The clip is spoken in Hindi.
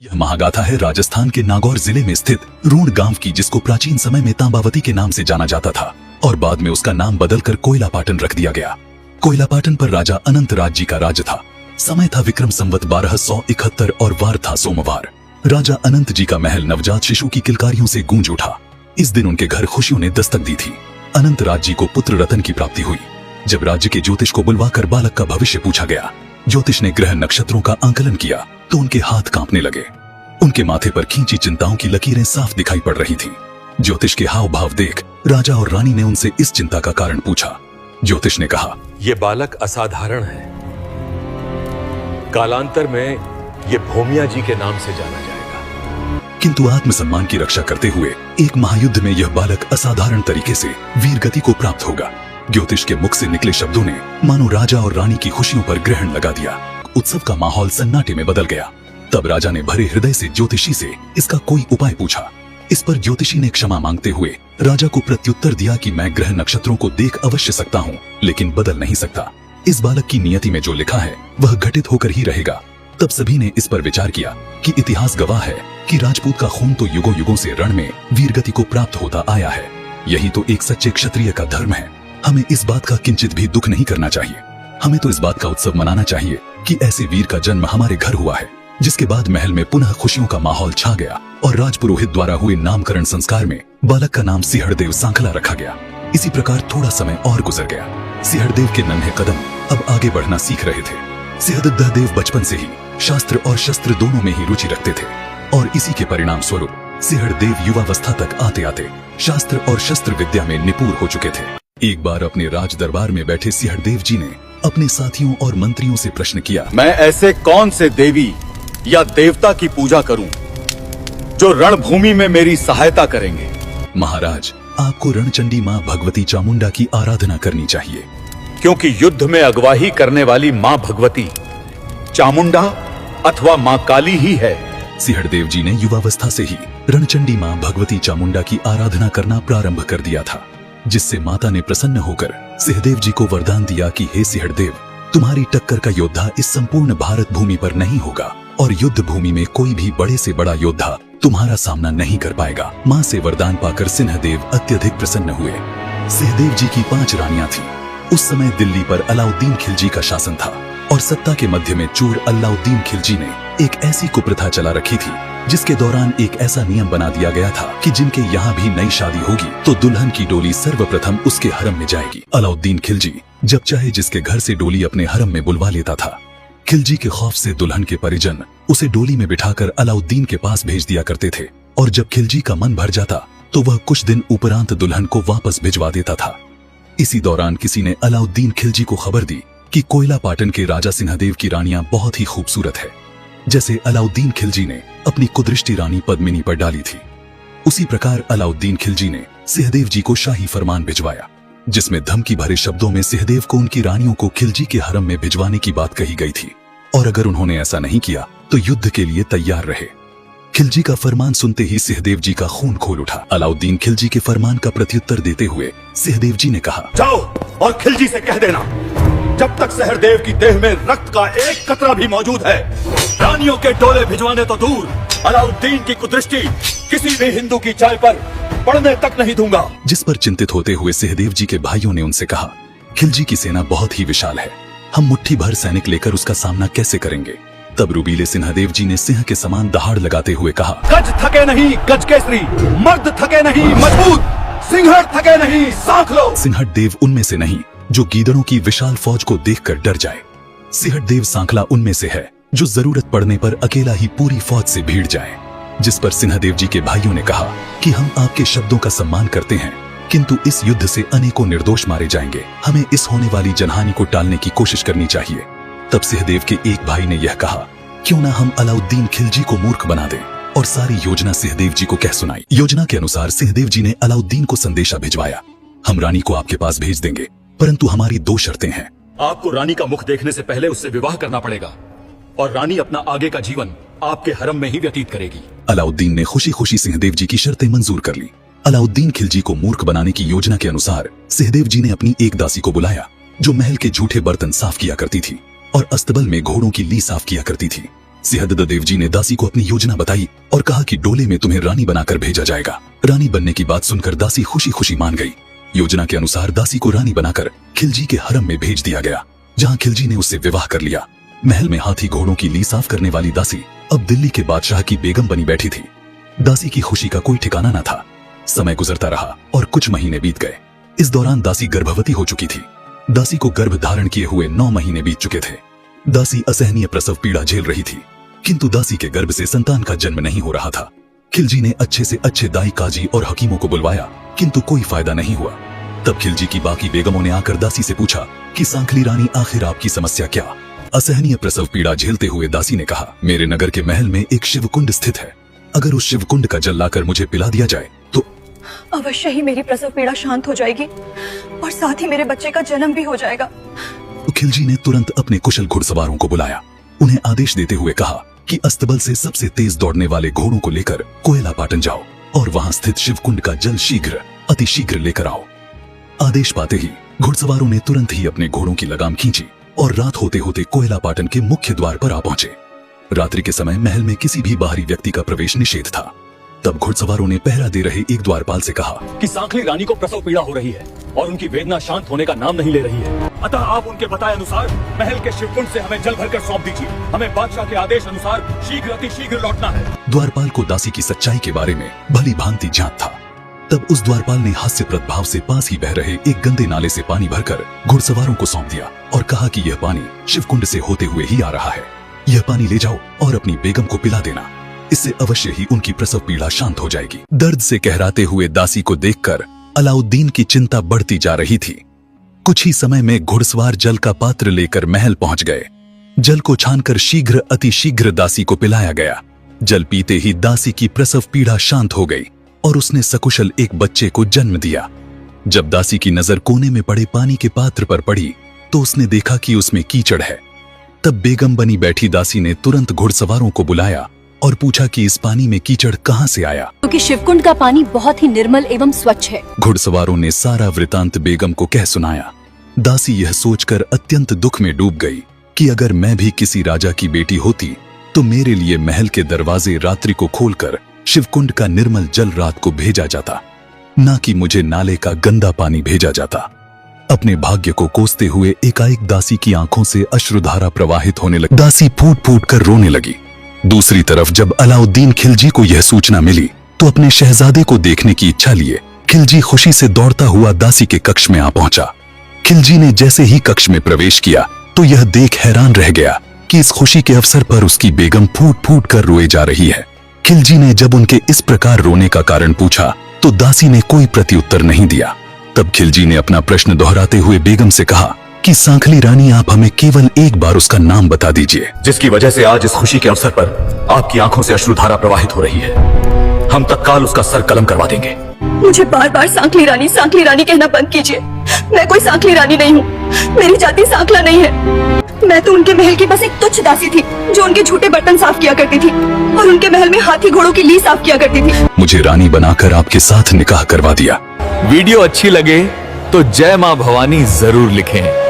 यह महागाथा है राजस्थान के नागौर जिले में स्थित रूण गांव की, जिसको प्राचीन समय में तांबावती के नाम से जाना जाता था और बाद में उसका नाम बदलकर कोयलापाटन रख दिया गया। कोयलापाटन पर राजा अनंतराज जी का राज था। समय था विक्रम संवत 1271 और वार था सोमवार। राजा अनंत जी का महल नवजात शिशु की किलकारियों से गूंज उठा। इस दिन उनके घर खुशियों ने दस्तक दी थी। अनंतराज जी को पुत्र रतन की प्राप्ति हुई। जब राज्य के ज्योतिष को बुलवाकर बालक का भविष्य पूछा गया, ज्योतिष ने ग्रह नक्षत्रों का आंकलन किया तो उनके हाथ कांपने लगे। उनके माथे पर खींची चिंताओं की लकीरें साफ दिखाई पड़ रही थीं। ज्योतिष के हाव भाव देख राजा और रानी ने उनसे इस चिंता का कारण पूछा। ज्योतिष ने कहा, ये बालक असाधारण है। कालांतर में ये भूमिया जी के नाम से जाना जाएगा। किंतु आत्मसम्मान की रक्षा करते हुए एक महायुद्ध में यह बालक असाधारण तरीके से वीर गति को प्राप्त होगा। ज्योतिष के मुख से निकले शब्दों ने मानो राजा और रानी की खुशियों पर ग्रहण लगा दिया। उत्सव का माहौल सन्नाटे में बदल गया। तब राजा ने भरे हृदय से ज्योतिषी से इसका कोई उपाय पूछा। इस पर ज्योतिषी ने क्षमा मांगते हुए राजा को प्रत्युत्तर दिया कि मैं ग्रह नक्षत्रों को देख अवश्य सकता हूँ, लेकिन बदल नहीं सकता। इस बालक की नियति में जो लिखा है वह घटित होकर ही रहेगा। तब सभी ने इस पर विचार किया कि इतिहास गवाह है कि राजपूत का खून तो युगों युगों से रण में वीरगति को प्राप्त होता आया है। यही तो एक सच्चे क्षत्रिय का धर्म है। हमें इस बात का किंचित भी दुख नहीं करना चाहिए। हमें तो इस बात का उत्सव मनाना चाहिए कि ऐसे वीर का जन्म हमारे घर हुआ है। जिसके बाद महल में पुनः खुशियों का माहौल छा गया और राजपुरोहित द्वारा हुए नामकरण संस्कार में बालक का नाम सिंहड़देव सांखला रखा गया। इसी प्रकार थोड़ा समय और गुजर गया। सिंहड़देव के नन्हे कदम अब आगे बढ़ना सीख रहे थे। सिंहड़देव बचपन से ही शास्त्र और शस्त्र दोनों में ही रुचि रखते थे और इसी के परिणाम स्वरूप सिंहड़देव युवावस्था तक आते आते शास्त्र और शस्त्र विद्या में निपुण हो चुके थे। एक बार अपने राज दरबार में बैठे सिंहड़देव जी ने अपने साथियों और मंत्रियों से प्रश्न किया, मैं ऐसे कौन से देवी या देवता की पूजा करूं जो रणभूमि में मेरी सहायता करेंगे? महाराज, आपको रणचंडी माँ भगवती चामुंडा की आराधना करनी चाहिए, क्योंकि युद्ध में अगवाही करने वाली माँ भगवती चामुंडा अथवा माँ काली ही है। सिंहड़देव जी ने युवावस्था से ही रणचंडी माँ भगवती चामुंडा की आराधना करना प्रारंभ कर दिया था, जिससे माता ने प्रसन्न होकर सिंहदेव जी को वरदान दिया कि हे सिंहड़देव, तुम्हारी टक्कर का योद्धा इस संपूर्ण भारत भूमि पर नहीं होगा और युद्ध भूमि में कोई भी बड़े से बड़ा योद्धा तुम्हारा सामना नहीं कर पाएगा। माँ से वरदान पाकर सिंहदेव अत्यधिक प्रसन्न हुए। सिंहदेव जी की 5 रानियां थीं। उस समय दिल्ली पर अलाउद्दीन खिलजी का शासन था और सत्ता के मध्य में चोर अलाउद्दीन खिलजी ने एक ऐसी कुप्रथा चला रखी थी जिसके दौरान एक ऐसा नियम बना दिया गया था कि जिनके यहाँ भी नई शादी होगी तो दुल्हन की डोली सर्वप्रथम उसके हरम में जाएगी। अलाउद्दीन खिलजी जब चाहे जिसके घर से डोली अपने हरम में बुलवा लेता था। खिलजी के खौफ से दुल्हन के परिजन उसे डोली में बिठाकर अलाउद्दीन के पास भेज दिया करते थे और जब खिलजी का मन भर जाता तो वह कुछ दिन उपरांत दुल्हन को वापस भिजवा देता था। इसी दौरान किसी ने अलाउद्दीन खिलजी को खबर दी कि कोयलापाटन के राजा सिंहदेव की रानियां बहुत ही खूबसूरत है, जैसे अलाउद्दीन खिलजी ने अपनी कुदृष्टि रानी पद्मिनी पर डाली थी। उसी प्रकार अलाउद्दीन खिलजी ने सिंहदेव जी को शाही फरमान भिजवाया, जिसमें धमकी भरे शब्दों में सिंहदेव को उनकी रानियों को खिलजी के हरम में भिजवाने की बात कही गई थी और अगर उन्होंने ऐसा नहीं किया तो युद्ध के लिए तैयार रहे। खिलजी का फरमान सुनते ही सिंहदेव जी का खून खोल उठा। अलाउद्दीन खिलजी के फरमान का प्रत्युत्तर देते हुए सिंहदेव जी ने कहा, जाओ और खिलजी से कह देना, जब तक सिंहदेव की देह में रक्त का एक कतरा भी मौजूद है, रानियों के डोले भिजवाने तो दूर, अलाउद्दीन की कुदृष्टि किसी भी हिंदू की चाय पर पड़ने तक नहीं दूंगा। जिस पर चिंतित होते हुए सिंहदेव जी के भाइयों ने उनसे कहा, खिलजी की सेना बहुत ही विशाल है, हम मुट्ठी भर सैनिक लेकर उसका सामना कैसे करेंगे? तब रुबीले सिंहदेव जी ने सिंह के समान दहाड़ लगाते हुए कहा, गज थके नहीं गज केसरी, मर्द थके नहीं मजबूत, सिंहड़ थके नहीं साख लो। सिंहड़देव उनमें से नहीं जो गीदड़ों की विशाल फौज को देखकर डर जाए। सिंहड़देव सांखला उनमें से है जो जरूरत पड़ने पर अकेला ही पूरी फौज से भीड़ जाए। जिस पर सिंहदेव जी के भाइयों ने कहा कि हम आपके शब्दों का सम्मान करते हैं, किंतु इस युद्ध से अनेकों निर्दोष मारे जाएंगे, हमें इस होने वाली जनहानि को टालने की कोशिश करनी चाहिए। तब सिंहदेव के एक भाई ने यह कहा, क्यों ना हम अलाउद्दीन खिलजी को मूर्ख बना दें, और सारी योजना सिंहदेव जी को कह सुनाई। योजना के अनुसार सिंहदेव जी ने अलाउद्दीन को संदेशा भिजवाया, हम रानी को आपके पास भेज देंगे, परंतु हमारी 2 शर्तें हैं। आपको रानी का मुख देखने से पहले उससे विवाह करना पड़ेगा और रानी अपना आगे का जीवन आपके हरम में ही व्यतीत करेगी। अलाउद्दीन ने खुशी खुशी सिंहदेव जी की शर्तें मंजूर कर ली। अलाउद्दीन खिलजी को मूर्ख बनाने की योजना के अनुसार सिंहदेव जी ने अपनी एक दासी को बुलाया जो महल के झूठे बर्तन साफ किया करती थी और अस्तबल में घोड़ों की ली साफ किया करती थी। सिहदद देव जी ने दासी को अपनी योजना बताई और कहा कि डोले में तुम्हें रानी बनाकर भेजा जाएगा। रानी बनने की बात सुनकर दासी खुशी खुशी मान गई। योजना के अनुसार दासी को रानी बनाकर खिलजी के हरम में भेज दिया गया, जहाँ खिलजी ने उससे विवाह कर लिया। महल में हाथी घोड़ों की ली साफ करने वाली दासी अब दिल्ली के बादशाह की बेगम बनी बैठी थी। दासी की खुशी का कोई ठिकाना न था। समय गुजरता रहा और कुछ महीने बीत गए। इस दौरान दासी गर्भवती हो चुकी थी। दासी को गर्भ धारण किए हुए 9 महीने बीत चुके थे। दासी असहनीय प्रसव पीड़ा झेल रही थी, किंतु दासी के गर्भ से संतान का जन्म नहीं हो रहा था। खिलजी ने अच्छे से अच्छे दाई काजी और हकीमों को बुलवाया, किंतु कोई फायदा नहीं हुआ। तब खिलजी की बाकी बेगमों ने आकर दासी से पूछा कि सांखली रानी आखिर आपकी समस्या क्या? असहनीय प्रसव पीड़ा झेलते हुए दासी ने कहा, मेरे नगर के महल में एक शिवकुंड स्थित है। अगर उस शिवकुंड का जल लाकर मुझे पिला दिया जाए तो अवश्य ही मेरी प्रसव पीड़ा शांत हो जाएगी और साथ ही मेरे बच्चे का जन्म भी हो जाएगा। तो खिलजी ने तुरंत अपने कुशल घुड़सवारों को बुलाया। उन्हें आदेश देते हुए कहा कि अस्तबल से सबसे तेज दौड़ने वाले घोड़ों को लेकर कोयला पाटन जाओ और वहां स्थित शिवकुंड का जल शीघ्र अति शीघ्र लेकर आओ। आदेश पाते ही घुड़सवारों ने तुरंत ही अपने घोड़ों की लगाम खींची और रात होते होते कोयला पाटन के मुख्य द्वार पर आ पहुंचे। रात्रि के समय महल में किसी भी बाहरी व्यक्ति का प्रवेश निषेध था। तब घुड़सवारों ने पहरा दे रहे एक द्वारपाल से कहा कि सांखली रानी को प्रसव पीड़ा हो रही है और उनकी वेदना शांत होने का नाम नहीं ले रही है। अतः आप उनके बताए अनुसार महल के शिवकुंड से हमें जल भरकर सौंप दीजिए। हमें बादशाह के आदेश अनुसार शीघ्र अति शीघ्र लौटना है। द्वारपाल को दासी की सच्चाई के बारे में भली भांति ज्ञात था। तब उस द्वारपाल ने हास्यप्रद भाव से पास ही बह रहे एक गंदे नाले से पानी भरकर घुड़सवारों को सौंप दिया और कहा कि यह पानी शिवकुंड से होते हुए ही आ रहा है। यह पानी ले जाओ और अपनी बेगम को पिला देना। इससे अवश्य ही उनकी प्रसव पीड़ा शांत हो जाएगी। दर्द से कहराते हुए दासी को देखकर अलाउद्दीन की चिंता बढ़ती जा रही थी। कुछ ही समय में घुड़सवार जल का पात्र लेकर महल पहुंच गए। जल को छानकर शीघ्र अति शीघ्र दासी को पिलाया गया। जल पीते ही दासी की प्रसव पीड़ा शांत हो गई और उसने सकुशल एक बच्चे को जन्म दिया। जब दासी की नजर कोने में पड़े पानी के पात्र पर पड़ी तो उसने देखा कि उसमें कीचड़ है। तब बेगम बनी बैठी दासी ने तुरंत घुड़सवारों को बुलाया और पूछा कि इस पानी में कीचड़ कहां से आया, क्योंकि शिवकुंड का पानी बहुत ही निर्मल एवं स्वच्छ है। घुड़सवारों ने सारा वृतांत बेगम को कह सुनाया। दासी यह सोचकर अत्यंत दुख में डूब गई कि अगर मैं भी किसी राजा की बेटी होती तो मेरे लिए महल के दरवाजे रात्रि को खोलकर शिवकुंड का निर्मल जल रात को भेजा जाता, न कि मुझे नाले का गंदा पानी भेजा जाता। अपने भाग्य को कोसते हुए एकाएक दासी की आंखों से अश्रुधारा प्रवाहित होने लगी। दासी फूट फूट कर रोने लगी। दूसरी तरफ जब अलाउद्दीन खिलजी को यह सूचना मिली तो अपने शहजादे को देखने की इच्छा लिए खिलजी खुशी से दौड़ता हुआ दासी के कक्ष में आ पहुंचा। खिलजी ने जैसे ही कक्ष में प्रवेश किया तो यह देख हैरान रह गया कि इस खुशी के अवसर पर उसकी बेगम फूट फूट कर रोए जा रही है। खिलजी ने जब उनके इस प्रकार रोने का कारण पूछा तो दासी ने कोई प्रत्युत्तर नहीं दिया। तब खिलजी ने अपना प्रश्न दोहराते हुए बेगम से कहा कि सांखली रानी, आप हमें केवल एक बार उसका नाम बता दीजिए, जिसकी वजह से आज इस खुशी के अवसर पर आपकी आंखों से अश्रुधारा प्रवाहित हो रही है। हम तत्काल उसका सर कलम करवा देंगे। मुझे बार बार सांखली रानी कहना बंद कीजिए। मैं कोई सांखली रानी नहीं हूँ। मेरी जाति सांखला नहीं है। मैं तो उनके महल की बस एक तुच्छ दासी थी जो उनके झूठे बर्तन साफ किया करती थी और उनके महल में हाथी घोड़ों की ली साफ किया करती थी। मुझे रानी बनाकर आपके साथ निकाह करवा दिया। वीडियो अच्छी लगे तो जय मां भवानी जरूर लिखें।